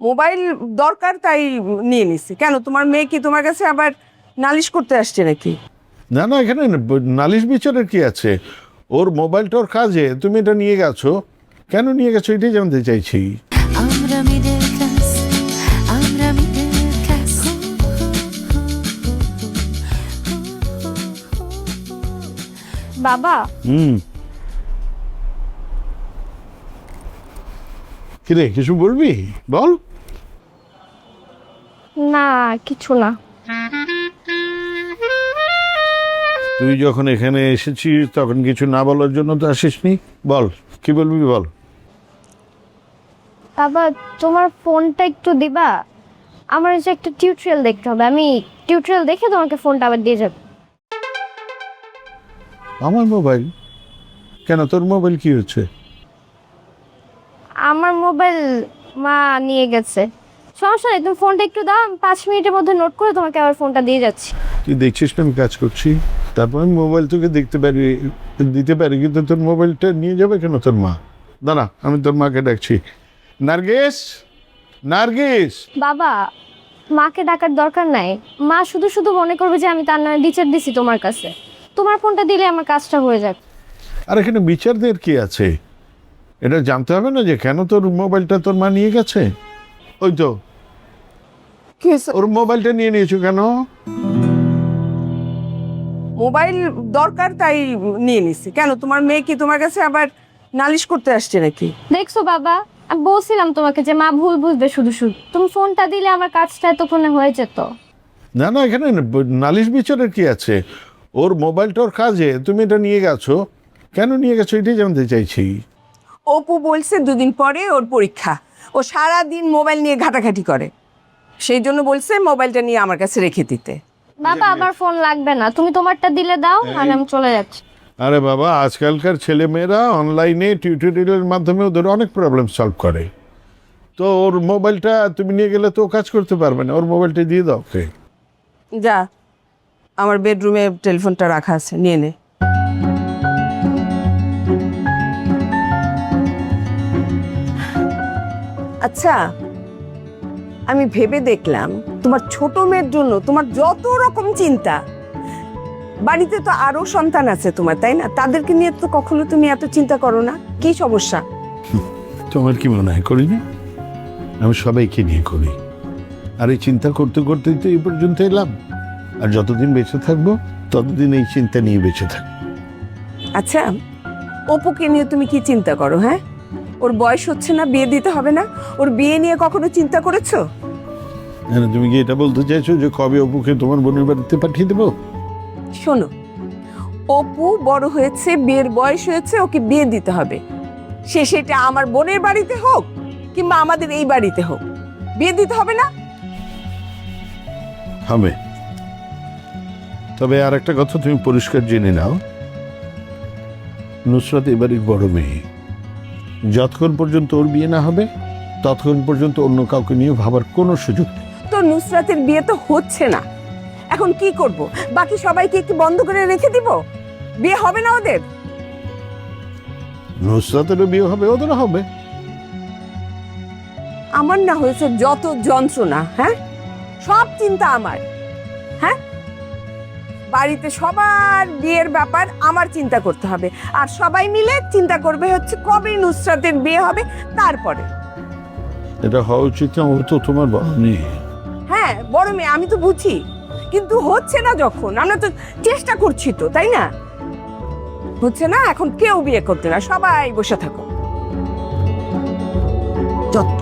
Mobile দরকার তাই নিয়ে নিছি। কেন, তোমার মেয়ে কি তোমার কাছে আবার নালিশ করতে আসছে নাকি? না না, এখানে নালিশ বিচারের কি আছে? ওর মোবাইলটা ওর কাজে, তুমি এটা নিয়ে গেছো, কেন নিয়ে গেছো এটাই জানতে চাইছি। বাবা, কিরে কিছু বলবি? বল। না কিছু না। তুই যখন এখানে এসেছিস তখন কিছু না বলার জন্য তো আসিসনি। বল, কি বলবি বল। বাবা, তোমার ফোনটা একটু দিবা? আমার যে একটা টিউটোরিয়াল দেখতে হবে, আমি টিউটোরিয়াল দেখে তোমাকে ফোনটা আবার দিয়ে যাব। আমার মোবাইল? কেন, তোর মোবাইল কি হচ্ছে? আমার মোবাইল মা নিয়ে গেছে। সমস্যা নেই, তুমি ফোনটা একটু দাও, 5 মিনিটের মধ্যে নোট করে তোমাকে আবার ফোনটা দিয়ে যাচ্ছি। তুই দেখছিস না আমি কাজ করছি, তারপর আমি মোবাইল তোকে দিতে পারি, কিন্তু তোর মোবাইলটা নিয়ে যাবে কেন তোর মা? দাঁড়া, আমি তোর মাকে ডাকছি। নার্গিস, নার্গিস। বাবা, মাকে ডাকার দরকার নাই। মা শুধু শুধু মনে করবে যে আমি তার নামে বিচার দিছি তোমার কাছে। তোমার ফোনটা দিলে আমার কাজটা হয়ে যাবে। আর এখানে বিচারদের কি আছে? এটা জানতে হবে না যে কেন তোর মোবাইলটা তোর মা নিয়ে গেছে? ওই তো, কি হয়েছে? ওর মোবাইলটা নিয়ে নিয়েছো কেন? মোবাইল দরকার তাই নিয়ে নিছি। কেন, তোমার মেয়ে কি তোমার কাছে আবার নালিশ করতে আসছে নাকি? দেখছো বাবা, আমি বলছিলাম তোমাকে যে মা ভুল বুঝবে শুধু শুধু। তুমি ফোনটা দিলে আমার কাজটা এতক্ষণে হয়ে যেত। না না, এখানে নালিশ বিচারের কি আছে? ওর মোবাইলটা ওর কাজে, তুমি এটা নিয়ে গেছো, কেন নিয়ে গেছো এটাই জানতে চাইছি। অপু বলছে 2 দিন পরে ওর পরীক্ষা, ও সারা দিন মোবাইল নিয়ে ঘাটাঘাটি করে, সেই জন্য বলছে মোবাইলটা নিয়ে আমার কাছে রেখে দিতে। বাবা, আমার ফোন লাগবে না, তুমি তোমারটা দিলে দাও আর আমি চলে যাচ্ছি। আরে বাবা, আজকালকার ছেলে মেয়েরা অনলাইনে টিউটোরিয়ালের মাধ্যমে ওদের অনেক প্রবলেম সলভ করে। তো ওর মোবাইলটা তুমি নিয়ে গেলে তো ও কাজ করতে পারবে না, ওর মোবাইলটা দিয়ে দাও ওকে। যা, আমার বেডরুমে টেলিফোনটা রাখা আছে, নিয়ে নে। আচ্ছা, আমি ভেবে দেখলাম তোমার ছোট মেয়ের জন্য তোমার যত রকম চিন্তা। বাড়িতে তো আরো সন্তান আছে তোমার, তাই না? তাদেরকে নিয়ে তো কখনো তুমি এত চিন্তা করো না। কি সমস্যা? তোমার কি মনে হয় করিনি? আমি সবাইকে নিয়ে করি, আর এই চিন্তা করতে করতেই তো এই পর্যন্ত এলাম। আর যতদিন বেঁচে থাকবো ততদিন এই চিন্তা নিয়ে বেঁচে থাকবো। আচ্ছা, অপুকে নিয়ে তুমি কি চিন্তা করো? হ্যাঁ, ওর বয়স হচ্ছে না, বিয়ে দিতে হবে না? ওর বিয়ে নিয়ে কখনো চিন্তা করেছো? তুমি কি এটা বলতে চাইছো যে কবে অপুকে তোমার বোনের বাড়িতে পাঠিয়ে দেবো? শোনো, অপু বড় হয়েছে, বিয়ের বয়স হয়েছে, ওকে বিয়ে দিতে হবে। সেটা আমার বোনের বাড়িতে হোক কিংবা আমাদের এই বাড়িতে হোক, বিয়ে দিতে হবে না? হবে। তবে আর একটা কথা তুমি পরিষ্কার জেনে নাও, নুসরাত এবারের বড় মেয়ে। যতক্ষণ পর্যন্ত ওর বিয়ে না হবে ততক্ষণ পর্যন্ত অন্য কাউকে নিয়ে ভাবার কোনো সুযোগ নেই। তো নুসরাতের বিয়ে তো হচ্ছে না, এখন কি করব? বাকি সবাইকে একটু বন্ধ করে রেখে দিব? বিয়ে হবে না ওদের? নুসরাতেরও বিয়ে হবে, ওদেরও হবে। আমার না হয়েছে যত যন্ত্রণা, হ্যাঁ, সব চিন্তা আমার। হ্যাঁ, বাড়িতে সবার বিয়ের ব্যাপার আমার চিন্তা করতে হবে, আর সবাই মিলে চিন্তা করবে হচ্ছে কবে নুসরাতের বিয়ে হবে তারপরে। এটা হওয়া উচিত না, ও তো তোমার বড় মেয়ে। হ্যাঁ, বড় মেয়ে, আমি তো বুঝি, কিন্তু হচ্ছে না যখন। আমরা তো চেষ্টা করছি তো, তাই না? হচ্ছে না, এখন কেউ বিয়ে করতে না, সবাই বসে থাকো। যত